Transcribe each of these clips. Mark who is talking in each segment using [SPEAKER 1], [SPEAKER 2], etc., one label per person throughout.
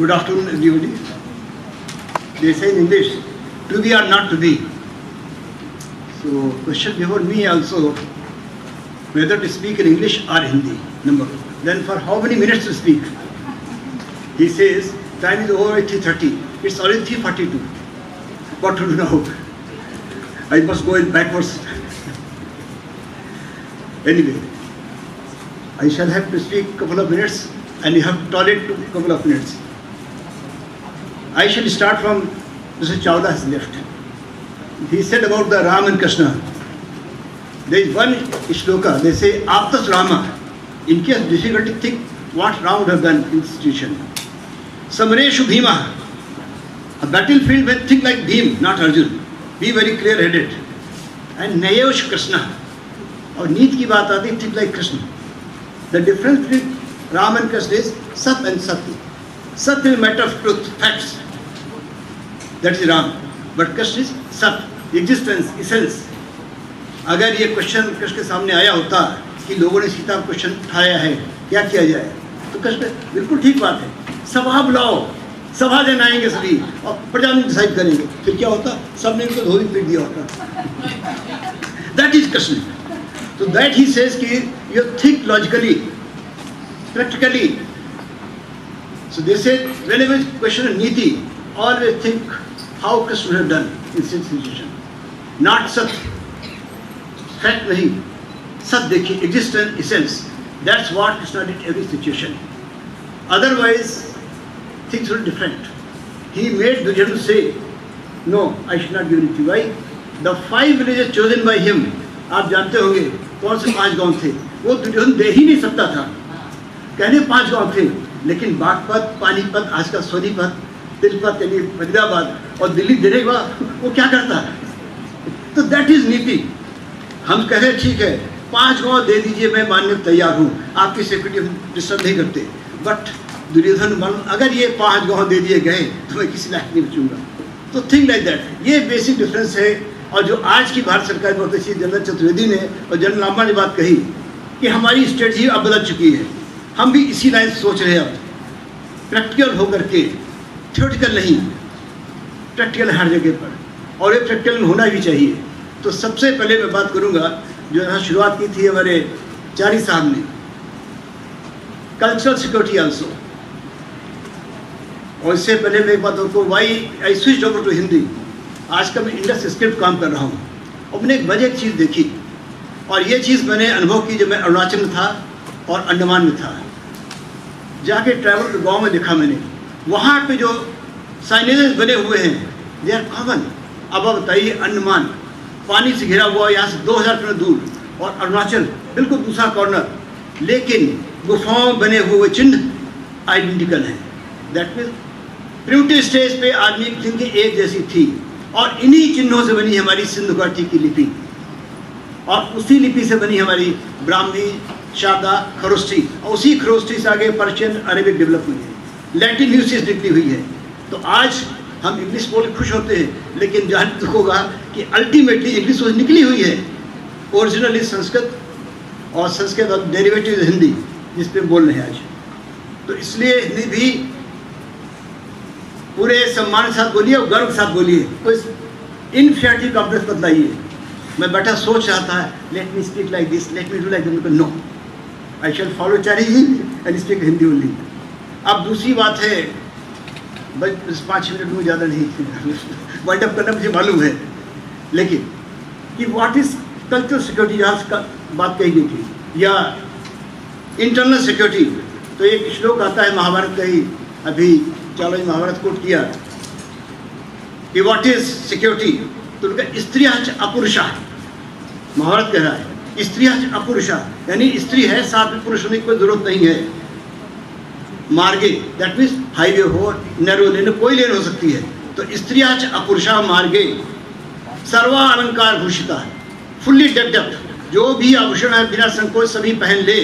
[SPEAKER 1] Good afternoon, everybody. They say in English, to be or not to be. So, question before me also, whether to speak in English or Hindi, number one. Then for how many minutes to speak? He says, time is over at 3:30. It's already 3:42. What to do now? I must go in backwards. Anyway, I shall have to speak a couple of minutes and you have to tolerate a couple of minutes. I shall start from Mr. Chawla has left. He said about the Ram and Krishna. There is one shloka, they say, Aptas Rama. In case difficult to think what Ram would have done in this situation. Samareshu Bhima. A battlefield where think like Bhim, not Arjun. Be very clear-headed. And Nayesh Krishna. और नीत की बात आती think like Krishna. The difference between Ram and Krishna is Sat and Satya. Sat is a matter of truth, facts. That is Ram. But Krishna is Sat, existence, essence. अगर ये question Krishna के सामने आया होता कि लोगों ने सीता को क्वेश्चन उठाया है क्या किया जाए, तो कृष्ण बिल्कुल ठीक बात है, सभा बुलाओ, सभा जन आएंगे सभी और प्रजा में डिसाइड करेंगे, फिर क्या होता, सबने उनको धोबी पीट दिया होता. That is Krishna. So that he says कि you think logically, practically. So they say whenever you question a niti, always think how Krishna would have done in such situation. Not Sat. Fact nahi. Sat dekhi, existence, essence. That's what Krishna did in every situation. Otherwise, things were different. He made Duryodhana say, no, I should not give it to you. Why? The 5 villages chosen by him, आप जानते होंगे कौन से 5 गांव थे, वो दुर्योधन दे ही नहीं सकता था. कहने 5 गांव थे, लेकिन बागपत, पानीपत, आज का सोनीपत, तिलपत यानी फरीदाबाद और दिल्ली देने के बाद वो क्या करता है. तो दैट इज नीति. हम कह रहे ठीक है 5 गांव दे दीजिए, मैं मानने को तैयार हूँ, आपकी सिक्योरिटी हम डिस्टर्ब नहीं करते. बट दुर्योधन मालूम अगर ये 5 गांव दे दिए गए तो मैं किसी लायक नहीं बचूंगा. तो थिंक लाइक दैट. ये बेसिक डिफरेंस है. और जो आज की भारत सरकार बहुत अच्छी जनरल चतुर्वेदी ने और जनरल लांबा ने बात कही कि हमारी स्ट्रेटजी अब बदल चुकी है, हम भी इसी लाइन सोच रहे हैं. अब प्रैक्टिकल होकर के, थ्योरेटिकल नहीं, प्रैक्टिकल हर जगह पर, और ये प्रैक्टिकल होना भी चाहिए. तो सबसे पहले मैं बात करूंगा जो यहाँ शुरुआत की थी हमारे चारी साहब ने, कल्चरल सिक्योरिटी आल्सो. और इससे पहले मैं एक बात आपको, why I switch over to Hindi. आज का मैं इंडस स्क्रिप्ट काम कर रहा हूँ और मैंने एक वजह चीज़ देखी, और ये चीज़ मैंने अनुभव की जब मैं अरुणाचल में था और अंडमान में था. जाके ट्रैवल गांव में देखा मैंने, वहाँ पे जो साइनेजेस बने हुए हैं दे आर कॉमन. अब आप बताइए, अंडमान पानी से घिरा हुआ, यहाँ से 2000 किलोमीटर दूर, और अरुणाचल बिल्कुल दूसरा कॉर्नर, लेकिन गुफाओं बने हुए चिन्ह आइडेंटिकल हैं. दैट मीन्स प्रिमिटिव स्टेज पे आदमी की जिनकी एक जैसी थी, और इन्हीं चिन्हों से बनी हमारी सिंधु घाटी की लिपि, और उसी लिपि से बनी हमारी ब्राह्मी, शारदा, खरोष्ठी, और उसी खरोष्ठी से आगे पर्शियन, अरेबिक डेवलप हुई है, लैटिन यूसेज निकली हुई है. तो आज हम इंग्लिश बोल खुश होते हैं, लेकिन जहाँ दुख होगा कि अल्टीमेटली इंग्लिश निकली हुई है, ओरिजिनल इज संस्कृत, और संस्कृत डेरिवेटिव हिंदी जिस पे बोल रहे हैं आज. तो इसलिए हिंदी भी पूरे सम्मान के साथ बोलिए और गर्व के साथ बोलिए, कोई इनफियरिटी कॉम्प्लेक्स मत लाइए. मैं बैठा सोच रहा था, let me speak like this, let me do like this. No, I shall follow Chari ji and speak Hindi only. अब दूसरी बात है, बस 5 मिनट में ज़्यादा नहीं वाइंड अप करना मुझे मालूम है, लेकिन कि व्हाट इज कल्चरल सिक्योरिटी जहाँ बात कही गई थी, या इंटरनल सिक्योरिटी. तो एक श्लोक आता है महाभारत का ही, अभी चलो महाभारत कोट किया कि व्हाट इज सिक्योरिटी. तो उनका स्त्रिया अपुरुषा, महाभारत कह रहा है स्त्रिया अपुरुषा, यानी स्त्री है साथ में पुरुष होने की कोई जरूरत नहीं है. मार्गे दैट मीन्स हाईवे हो, नैरो लेन, कोई लेन हो सकती है. तो स्त्रिया अपुरुषा मार्गे सर्वा अलंकार भूषिता है, फुल्ली डेक्ड अप, जो भी आभूषण है बिना संकोच सभी पहन ले,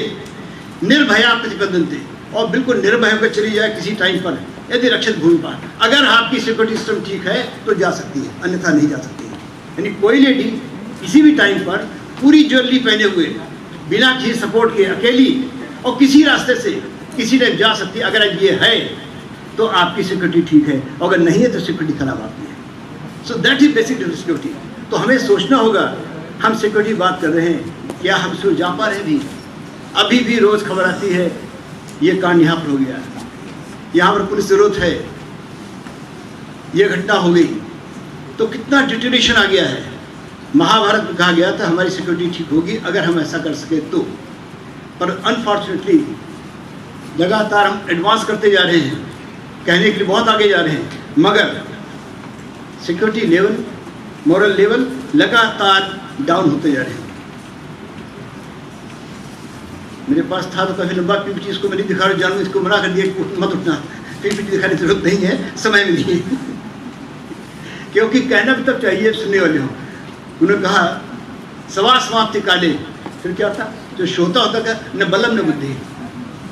[SPEAKER 1] निर्भया प्रतिपदंते, और बिल्कुल निर्भय होकर चली जाए किसी टाइम पर, यदि रक्षित भूमि पर. अगर आपकी सिक्योरिटी सिस्टम ठीक है तो जा सकती है, अन्यथा नहीं जा सकती है. यानी कोई लेडी किसी भी टाइम पर पूरी ज्वेलरी पहने हुए, बिना किसी सपोर्ट के, अकेली और किसी रास्ते से किसी टाइम जा सकती है, अगर ये है तो आपकी सिक्योरिटी ठीक है, अगर नहीं है तो सिक्योरिटी खराब आपकी है। So that is basic security. तो हमें सोचना होगा, हम सिक्योरिटी बात कर रहे हैं, क्या हम इसको जा पा रहे भी? अभी भी रोज़ खबर आती है ये कांड यहाँ पर हो गया, यहाँ पर पुलिस जरूरत है, ये घटना हो गई। तो कितना डिटेरेशन आ गया है। महाभारत में कहा गया था हमारी सिक्योरिटी ठीक होगी अगर हम ऐसा कर सके तो, पर अनफॉर्चुनेटली लगातार हम एडवांस करते जा रहे हैं, कहने के लिए बहुत आगे जा रहे हैं, मगर सिक्योरिटी लेवल, मॉरल लेवल लगातार डाउन होते जा रहे हैं। मेरे पास था तो काफ़ी लंबा पीपीटी, इसको मैं नहीं दिखा रहा, जानू इसको मना कर दिया कि मत उठना, पीपीटी दिखाने की जरूरत नहीं है, समय में नहीं है क्योंकि कहना भी तब चाहिए सुनने वाले हो। उन्होंने कहा सवा समाप्ति काले, फिर क्या था, जो श्रोता होता था न बलम न बुद्धि,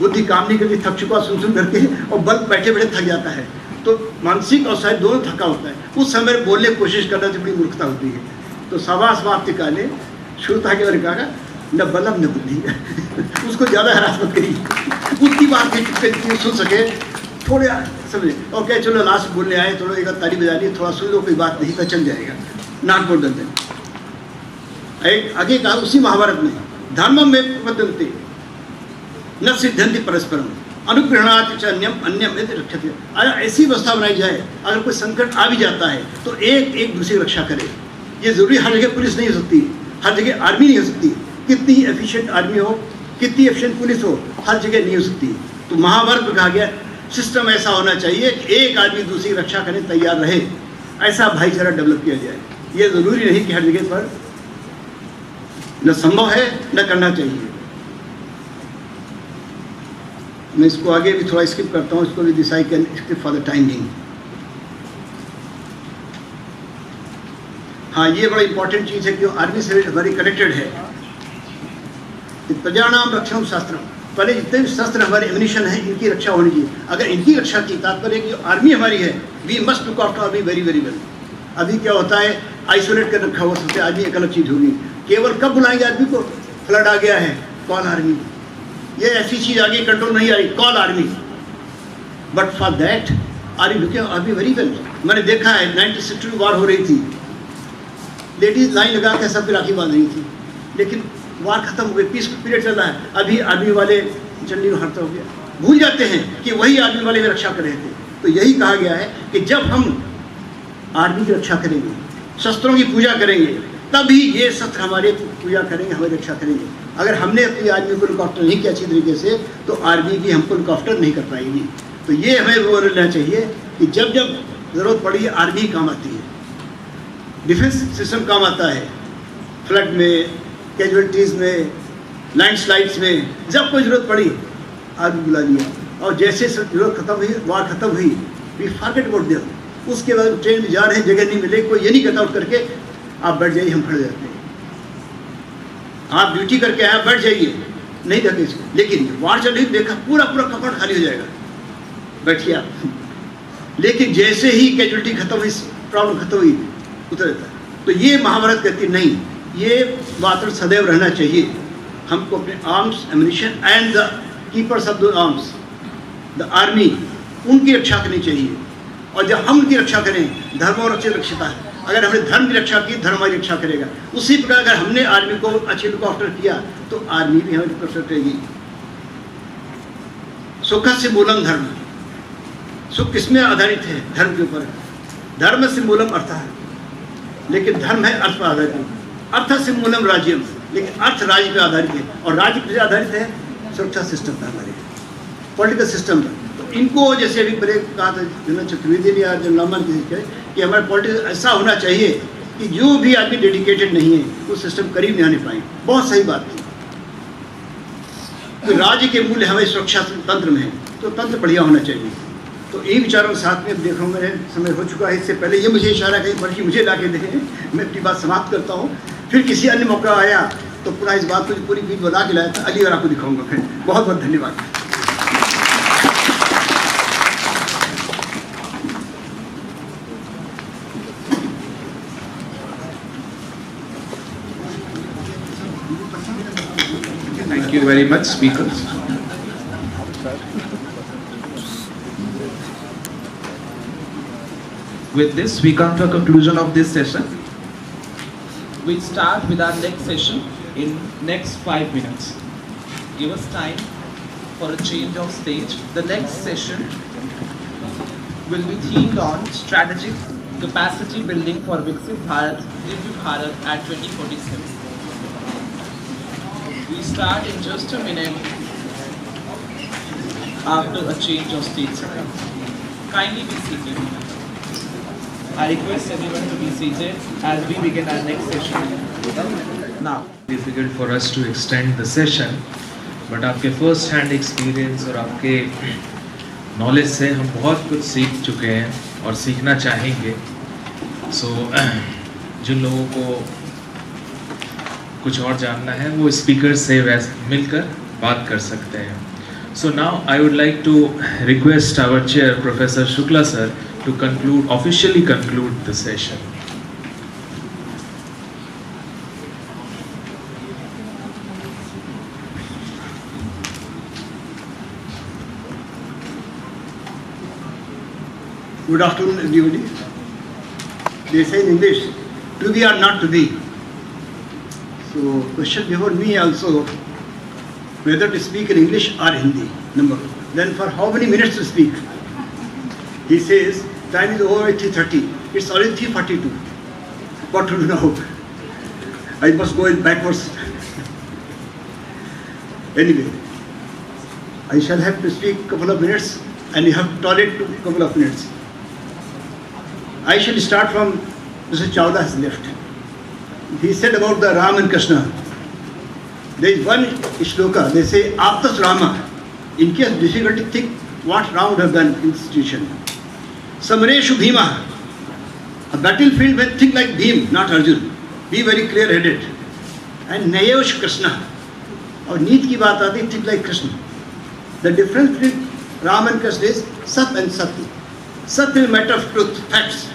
[SPEAKER 1] बुद्धि काम नहीं करती, थक चुका सुन करके, और बल बैठे बैठे थक जाता है। तो मानसिक और शायद दोनों थका होता है, उस समय बोलने की कोशिश करना तो बड़ी मूर्खता होती है। तो सवा समाप्ति काले श्रोता के बारे में कहा न बलम न बुद्धि उसको ज़्यादा हरास मत करिए, उतनी बात नहीं सुन सके, थोड़े समझे, और क्या चलो लास्ट बोलने आए, थोड़ा एक ताली बजा ली, थोड़ा सुन लो, कोई बात नहीं तो चल जाएगा, नाक बोल देते। आगे कहा उसी महाभारत में, धर्मम में प्रपद्यन्ते न सिद्धन्ति परस्परम अनुग्रहणात् च अन्यम अन्यम यदि रक्षते। अगर ऐसी व्यवस्था बनाई जाए, अगर कोई संकट आ भी जाता है तो एक एक दूसरी रक्षा करे। ये जरूरी हर जगह पुलिस नहीं हो सकती, हर जगह आर्मी नहीं हो सकती, कितनी ही एफिशिएंट आर्मी हो, कितनी एफिशिएंट पुलिस हो, हर जगह नहीं हो सकती। तो महाभारत में कहा गया सिस्टम ऐसा होना चाहिए कि एक आदमी दूसरी रक्षा करने तैयार रहे, ऐसा भाईचारा डेवलप किया जाए। ये जरूरी नहीं कि हर जगह पर न संभव है न करना चाहिए। मैं इसको आगे भी थोड़ा स्किप करता हूँ, इसको भी this I can skip for the time being. हाँ, ये बड़ा इंपॉर्टेंट चीज़ है कि आर्मी से हमारी कनेक्टेड है। प्रजानाम रक्षण शास्त्रम, पहले जितने भी शस्त्र हमारे एमिनिशन है इनकी रक्षा होनी चाहिए। अगर इनकी रक्षा की तात्पर्य कि जो आर्मी हमारी है, we must look after army very very well. अभी क्या होता है, आइसोलेट कर रखा हुआ सबसे, आर्मी एक अलग चीज़ होगी। केवल कब बुलाएंगे आदमी को, फ्लड आ गया है, कॉल आर्मी, ये ऐसी चीज़ आ गई कंट्रोल नहीं आ रही, call army. But for that are you looking army very well. मैंने देखा है 1962 वार हो रही थी, लेडीज लाइन लगा के सब राखी बांध रही थी, लेकिन वार खत्म हो गई, पीस पीरियड चल रहा है। अभी आर्मी वाले चंडी में हटता हो गया, भूल जाते हैं कि वही आर्मी वाले में रक्षा कर रहे थे। तो यही कहा गया है कि जब हम आर्मी की रक्षा करेंगे, शस्त्रों की पूजा करेंगे, तभी ये शस्त्र हमारे पूजा करेंगे, हमारी रक्षा करेंगे। अगर हमने अपनी आर्मी को लुकआफ्टर नहीं किया अच्छी तरीके से, तो आर्मी भी हमको लुकआफ्टर नहीं कर पाएगी। तो ये हमें रोल लेना चाहिए कि जब जब ज़रूरत पड़ी आर्मी काम आती है, डिफेंस सिस्टम काम आता है, फ्लड में, कैजुअलिटीज़ में, लैंडस्लाइड्स में, जब कोई ज़रूरत पड़ी आर्मी बुला लिया। और जैसे जरूरत खत्म हुई, वार खत्म हुई, वी फॉरगेट अबाउट देम। उसके बाद ट्रेन में जा रहे हैं, जगह नहीं मिले, कोई ये नहीं कहता उठ करके आप बैठ जाइए, हम खड़े जाते हैं। आप ड्यूटी करके आए, बैठ जाइए, नहीं कहते इसको। लेकिन वार चल रही, देखा पूरा पूरा कपड़ खाली हो जाएगा, बैठिए आप। लेकिन जैसे ही कैजुअलिटी खत्म हुई, प्रॉब्लम खत्म हुई, उतर जाता है। तो ये महाभारत कहती नहीं, ये वातावरण सदैव रहना चाहिए। हमको अपने arms, ammunition and the keepers of the arms, the army, उनकी रक्षा करनी चाहिए। और जब हम उनकी रक्षा करें, धर्म और अच्छी रक्षता है। अगर हमने धर्म की रक्षा की, धर्म हमारी रक्षा करेगा। उसी प्रकार अगर हमने आर्मी को अच्छी लुक आफ्टर किया, तो आर्मी भी हमारी लुक आफ्टर करेगी। सुख से मूलम धर्म, सुख किसमें आधारित है? धर्म के ऊपर। धर्म से मूलम अर्थ है, लेकिन धर्म है अर्थ पर आधारित। अर्थ से मूलम राज्यम, लेकिन अर्थ राज्य पर आधारित है। और राज्य पर आधारित है सुरक्षा सिस्टम पर, हमारे पॉलिटिकल सिस्टम पर। तो इनको जैसे अभी पहले कहा था जनरल चतुर्वेदी ने या जनरल लामन कि हमारा पॉलिटिक्स ऐसा होना चाहिए कि जो भी आदमी डेडिकेटेड नहीं है वो सिस्टम करीब नहीं आने पाए। बहुत सही बात थी। तो राज्य के मूल्य हमारे सुरक्षा तंत्र में है, तो तंत्र बढ़िया होना चाहिए। तो इन विचारों के साथ में देख रहा हूँ, मेरे समय हो चुका है। इससे पहले ये मुझे इशारा कहीं बल्कि मुझे ला के दें, मैं अपनी बात समाप्त करता हूँ। फिर किसी अन्य मौका आया तो पुनः इस बात को पूरी बीच बना के लाया था, अगली बार आपको दिखाऊंगा। फिर बहुत बहुत धन्यवाद।
[SPEAKER 2] Thank you very much, speakers. With this, we come to a conclusion of this session. We start with our next session in next 5 minutes. Give us time for a change of stage. The next session will be themed on strategic capacity building for Viksit Bharat, Divya Bharat at 2047. We start in just a minute after a change of stage. Kindly be seated. I request everyone to be seated as we begin our next session. Now,
[SPEAKER 3] difficult for us to extend the session, but आपके first hand experience और आपके knowledge से हम बहुत कुछ सीख चुके हैं और सीखना चाहेंगे. So जिन लोगों को कुछ और जानना है वो speaker से मिलकर बात कर सकते हैं. So now I would like to request our chair, Professor Shukla sir, to officially conclude the session.
[SPEAKER 1] Good afternoon, everybody. They say in English, to be or not to be. So, question before me also, whether to speak in English or Hindi, number one. Then for how many minutes to speak? He says, time is over at 3:30. It's already 3:42. What to do now? I must go in backwards. Anyway, I shall have to speak a couple of minutes and you have to tolerate a couple of minutes. I shall start from Mr. Chawla's left. He said about the Ram and Krishna. There is one shloka, they say, Aptas Rama. In case of difficulty, think what Ram would have done in this situation. Samareshu Bhima. A battlefield when think like Bhim, not Arjun. Be very clear-headed. And Nayosh Krishna. और नीत की बात आती है, think like Krishna. The difference between Ram and Krishna is Sat and Sati. Sat is a matter of truth, facts.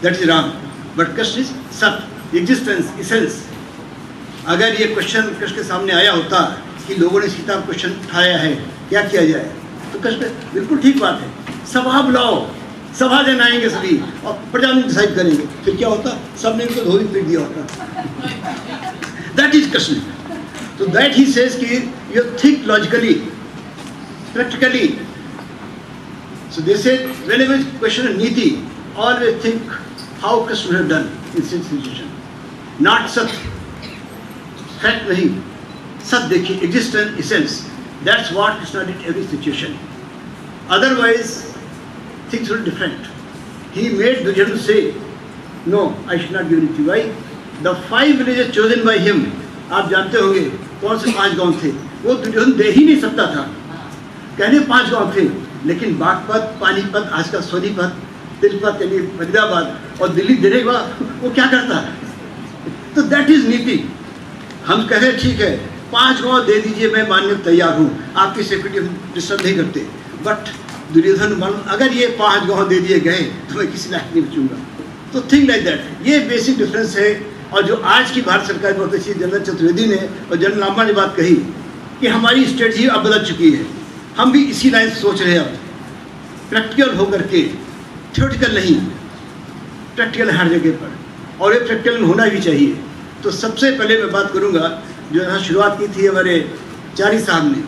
[SPEAKER 1] That is Ram. But Krishna is Sat, existence, essence. अगर ये question Krishna के सामने आया होता कि लोगों ने सीता को क्वेश्चन उठाया है, क्या किया जाए, तो कृष्ण बिल्कुल ठीक बात है, सभा बुलाओ, सभा जन आएंगे सभी और प्रजा में डिसाइड करेंगे, फिर क्या होता, सबने इनको धोबी पीट दिया होता. That is Krishna. So that he says कि you think logically, practically. So they said whenever you question a niti, always think how Krishna would have done in such situation. Not Sat. Fact nahi. Sat dekhi, existence, essence. That's what Krishna did in every situation. Otherwise, things were different. He made Duryodhana say, no, I should not give it to you. Why? The 5 villages chosen by him, आप जानते होंगे कौन से 5 गांव थे, वो दुर्योधन दे ही नहीं सकता था. कहने 5 गांव थे, लेकिन बागपत, पानीपत, आज का सोनीपत, तिलपत यानी फरीदाबाद और दिल्ली देने के बाद वो क्या करता है. तो दैट इज नीति. हम कहें ठीक है 5 गांव दे दीजिए, मैं मानने को तैयार हूँ, आपकी सिक्योरिटी डिस्टर्ब नहीं करते. बट दुर्योधन मान अगर ये 5 गांव दे दिए गए तो मैं किसी लायक नहीं बचूंगा. तो थिंक लाइक दैट. ये बेसिक डिफरेंस है. और जो आज की भारत सरकार बहुत अच्छी जनरल चतुर्वेदी ने और जनरल लांबा ने बात कही कि हमारी स्ट्रेटजी अब बदल चुकी है, हम भी इसी लाइन से सोच रहे हैं. अब प्रैक्टिकल होकर के, थ्योरेटिकल नहीं, प्रैक्टिकल हर जगह पर, और ये प्रैक्टिकल होना भी चाहिए. तो सबसे पहले मैं बात करूंगा जो यहाँ शुरुआत की थी हमारे चारी साहब ने,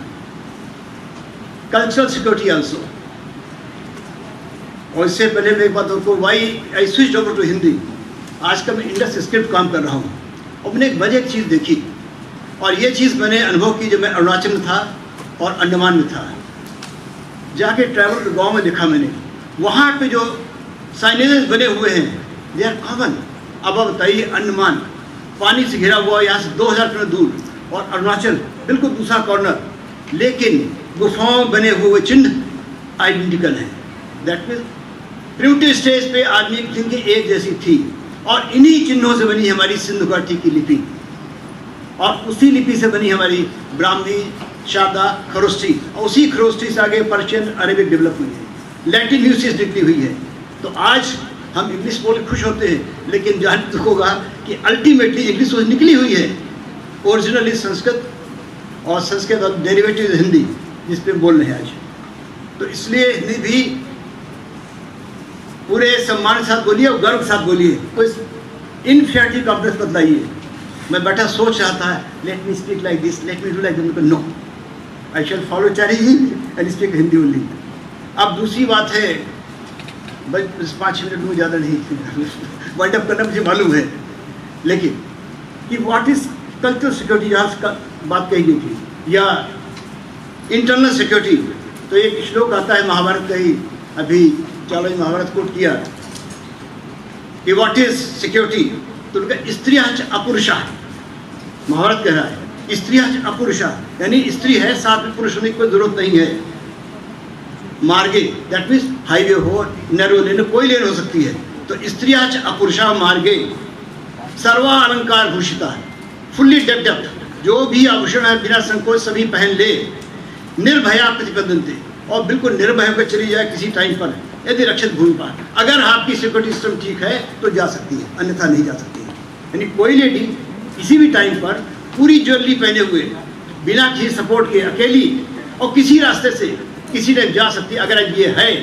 [SPEAKER 1] कल्चरल सिक्योरिटी आल्सो. और इससे पहले मैं एक बात आपको, why I switch over to Hindi. आजकल मैं इंडस स्क्रिप्ट काम कर रहा हूँ और मैंने एक वजह एक चीज़ देखी, और ये चीज़ मैंने अनुभव की जब मैं अरुणाचल में था और अंडमान में था. जाके ट्रैवल गांव में देखा मैंने, वहाँ पे जो साइनेजेस बने हुए हैं दे आर कॉमन. अब आप बताइए, अंडमान पानी से घिरा हुआ, यहाँ से 2000 किलोमीटर दूर, और अरुणाचल बिल्कुल दूसरा कॉर्नर, लेकिन गुफाओं बने हुए चिन्ह आइडेंटिकल हैं. दैट मीन्स प्रिमिटिव स्टेज पे आदमी की थिंकिंग एक जैसी थी. और इन्हीं चिन्हों से बनी हमारी सिंधु घाटी की लिपि, और उसी लिपि से बनी हमारी ब्राह्मी, शारदा, खरोष्ठी, और उसी खरोष्ठी से आगे पर्शियन, अरेबिक डेवलप हुई है, लैटिन यूसेज निकली हुई है. तो आज हम इंग्लिश बोल खुश होते हैं, लेकिन जान दुख होगा कि अल्टीमेटली इंग्लिश निकली हुई है, ओरिजिनली संस्कृत, और संस्कृत और डेरिवेटिव हिंदी जिस पे बोल रहे हैं आज. तो इसलिए हिंदी भी पूरे सम्मान के साथ बोलिए और गर्व के साथ बोलिए, कोई इनफीरियरिटी कॉम्प्लेक्स मत लाइए। मैं बैठा सोच रहा था, let me speak like this, let me do like this, no, I shall follow Chinese and speak Hindi only. अब दूसरी बात है, बस 5 मिनट में ज़्यादा नहीं वाइंड अप करना मुझे मालूम है, लेकिन कि व्हाट इज कल्चरल सिक्योरिटी जहाँ बात कही गई थी, या इंटरनल सिक्योरिटी, तो एक श्लोक आता है महाभारत का ही, अभी चलो महाभारत कोट किया कि व्हाट इज सिक्योरिटी, तो उनका स्त्रिया अपुरुषा, महाभारत कह रहा है स्त्रिया अपुरुषा, यानी स्त्री है साथ में पुरुष होने की कोई जरूरत नहीं है। मार्गे दैट मीन्स हाईवे हो, नैरो लेन, कोई लेन हो सकती है, तो स्त्रिया अपुरुषा मार्गे सर्वा अलंकार भूषिता है, फुल्ली डेक्ड अप, जो भी आभूषण है बिना संकोच सभी पहन ले, निर्भया प्रतिपदंते, और बिल्कुल निर्भय होकर चली जाए किसी टाइम पर, यदि रक्षित भूमि पर, अगर आपकी सिक्योरिटी सिस्टम ठीक है तो जा सकती है, अन्यथा नहीं जा सकती है। यानी कोई लेडी किसी भी टाइम पर पूरी ज्वेलरी पहने हुए, बिना किसी सपोर्ट के, अकेली और किसी रास्ते से किसी टाइम जा सकती है। अगर ये है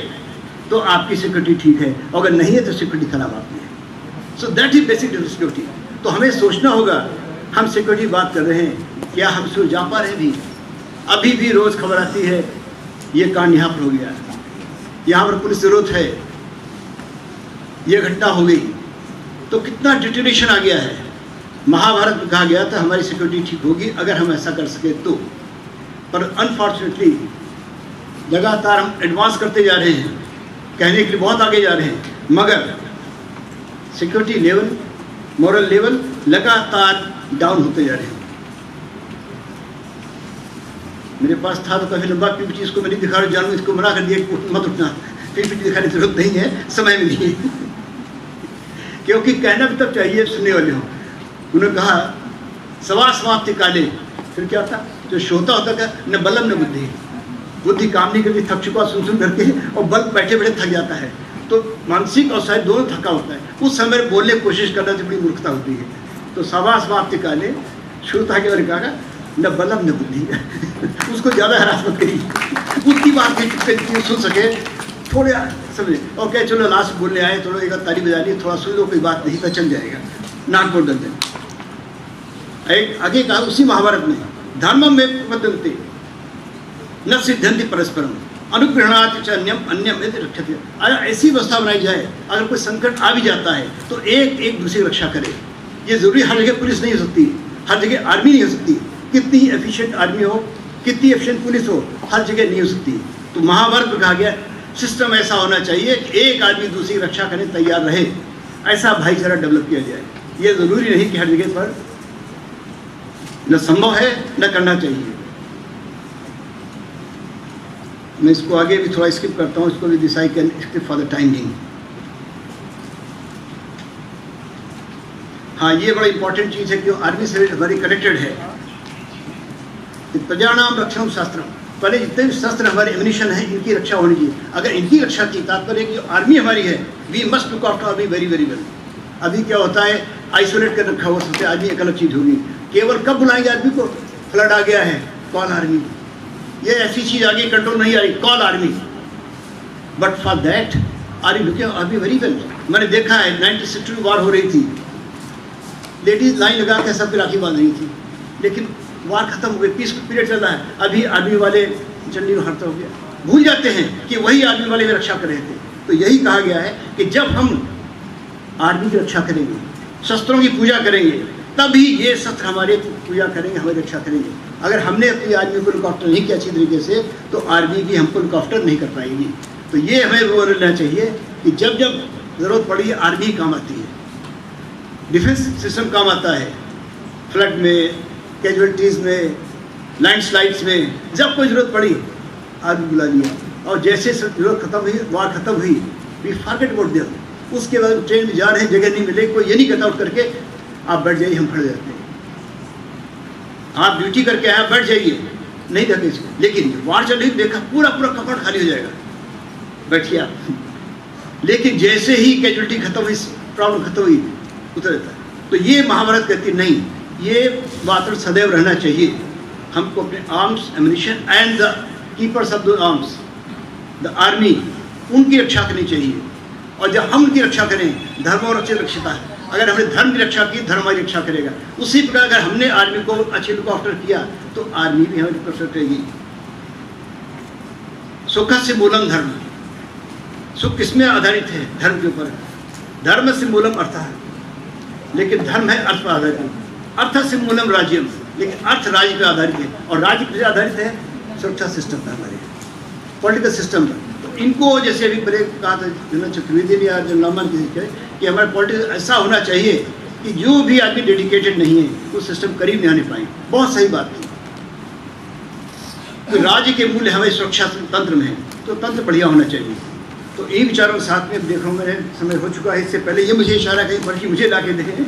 [SPEAKER 1] तो आपकी सिक्योरिटी ठीक है, अगर नहीं है तो सिक्योरिटी खराब आपकी है। So that is basic security. तो हमें सोचना होगा, हम सिक्योरिटी बात कर रहे हैं, क्या हम उसको जा पा रहे हैं भी? अभी भी रोज़ खबर आती है ये कांड यहाँ पर हो गया, यहाँ पर पुलिस जरूरत है, ये घटना हो गई, तो कितना डिटेरेशन आ गया है। महाभारत में कहा गया था हमारी सिक्योरिटी ठीक होगी अगर हम ऐसा कर सके तो, पर अनफॉर्चुनेटली लगातार हम एडवांस करते जा रहे हैं, कहने के लिए बहुत आगे जा रहे हैं, मगर सिक्योरिटी लेवल, मॉरल लेवल लगातार डाउन होते जा रहे हैं। मेरे पास था तो काफ़ी लंबा पीपीटी, इसको मैंने दिखा रहा जानू, इसको मना कर दिया कि मत उठना, पीपीटी दिखाने की जरूरत नहीं है, समय में नहीं है क्योंकि कहना भी तब चाहिए सुनने वाले हो। उन्होंने कहा सवा समाप्ति काले, फिर क्या था, जो श्रोता होता था न बलम न बुद्धि, बुद्धि काम नहीं करती, थक चुका सुन करके, और बल बैठे बैठे थक जाता है, तो मानसिक और शारीरिक दोनों थका होता है, उस समय बोलने की कोशिश करना से बड़ी मूर्खता होती है। तो सवा समाप्ति काले श्रोता के बारे कहा न बलम न बुद्धि उसको ज़्यादा हरास मत करिए, उतनी बात नहीं सुन सके, थोड़े समझे, और क्या चलो लास्ट बोलने आए, थोड़ा एक ताली बजा ली, थोड़ा सुन लो, कोई बात नहीं, तो चल जाएगा, नाक बोल देते। एक आगे कहा उसी महाभारत में, धर्म में बदलते न सिद्धंति परस्परम अनुग्रहणात् च अन्यम अन्यम यदि रक्षते। अगर ऐसी व्यवस्था बनाई जाए, अगर कोई संकट आ भी जाता है तो एक एक दूसरे की रक्षा करे। ये जरूरी हर जगह पुलिस नहीं हो सकती, हर जगह आर्मी नहीं हो सकती, कितनी एफिशिएंट आर्मी हो, कितनी एफिशिएंट पुलिस हो, हर जगह नहीं हो सकती। तो महाभारत में कहा गया सिस्टम ऐसा होना चाहिए कि एक आदमी दूसरी रक्षा करने तैयार रहे, ऐसा भाईचारा डेवलप किया जाए। ये ज़रूरी नहीं कि हर जगह पर न संभव है न करना चाहिए। मैं इसको आगे भी थोड़ा स्किप करता हूँ, इसको भी this I can skip for the time being. हाँ, ये बड़ा इंपॉर्टेंट चीज़ है कि आर्मी से हमारी कनेक्टेड है। प्रजानाम रक्षण शास्त्र, पहले जितने भी शस्त्र हमारे एमिनिशन है इनकी रक्षा होनी चाहिए। अगर इनकी रक्षा की तात्पर्य कि आर्मी हमारी है, we must look after army very very well. अभी क्या होता है, आइसोलेट कर रखा हुआ सोचते आदमी एक अलग चीज़ होगी, केवल कब बुलाएंगे आदमी को, फ्लड आ गया है, कॉल आर्मी, ये ऐसी चीज़ आ गई कंट्रोल नहीं आ रही, call army. But for that are you looking army very well. मैंने देखा है 1962 वार हो रही थी, लेडीज लाइन लगा के सबकी राखी बांध रही थी, लेकिन वार खत्म हो गई, पीस पीरियड चल रहा है, अभी आर्मी वाले चंडी में हटता हो गया, भूल जाते हैं कि वही आर्मी वाले रक्षा कर रहे थे। तो यही कहा गया है कि जब हम आर्मी की रक्षा करेंगे, शस्त्रों की पूजा करेंगे, तभी ये शस्त्र हमारे पूजा करेंगे, हमारी रक्षा करेंगे। अगर हमने अपनी आर्मी को लुक आफ्टर नहीं किया अच्छी तरीके से, तो आर्मी भी हमको लुक आफ्टर नहीं कर पाएगी। तो ये हमें वो लेना चाहिए कि जब जब ज़रूरत पड़ी आर्मी काम आती है, डिफेंस सिस्टम काम आता है, फ्लड में, कैजुअलिटीज़ में, लैंडस्लाइड्स में, जब कोई ज़रूरत पड़ी आर्मी बुला लिया, और जैसे जरूरत खत्म हुई, वार खत्म हुई, वी फॉरगेट अबाउट देम। उसके बाद ट्रेन में जा रहे हैं, जगह नहीं मिले, कोई ये नहीं कट आउट करके आप बैठ जाइए, हम खड़े जाते हैं, आप ड्यूटी करके आए, बैठ जाइए, नहीं देखे इसको। लेकिन वार चल रही, देखा पूरा पूरा कपड़ खाली हो जाएगा, बैठिए आप। लेकिन जैसे ही कैजुअलिटी खत्म हुई, प्रॉब्लम खत्म हुई, उतर जाता है। तो ये महाभारत कहती नहीं, ये वातावरण सदैव रहना चाहिए। हमको अपने arms, ammunition and the keepers of the arms, the army, उनकी रक्षा करनी चाहिए। और जब हम उनकी रक्षा करें, धर्म और अच्छी रक्षिता है, अगर हमने धर्म की रक्षा की, धर्म हमारी रक्षा करेगा। उसी प्रकार अगर हमने आर्मी को अच्छे लुक आफ्टर किया तो आर्मी भी हमारी लुक आफ्टर करेगी। सुख से मूलम धर्म, सुख किसमें आधारित है? धर्म के ऊपर। धर्म से मूलम अर्थ है, लेकिन धर्म है अर्थ पर आधारित। अर्थ से मूलम राज्यम, लेकिन अर्थ राज्य पर आधारित है, और राज्य पर आधारित है सुरक्षा सिस्टम पर, हमारे पॉलिटिकल सिस्टम पर। तो इनको जैसे अभी पहले कहा था जनरल चतुर्वेदी ने या जनरल नॉर्मन कि हमारा पॉलिटिक्स ऐसा होना चाहिए कि जो भी आदमी डेडिकेटेड नहीं है वो सिस्टम करीब नहीं आने पाए। बहुत सही बात थी। तो राज्य के मूल्य हमारे सुरक्षा तंत्र में है, तो तंत्र बढ़िया होना चाहिए। तो इन विचारों के साथ में देख रहा हूँ, मेरे समय हो चुका है। इससे पहले ये मुझे इशारा कहीं बल्कि मुझे ला के देखें।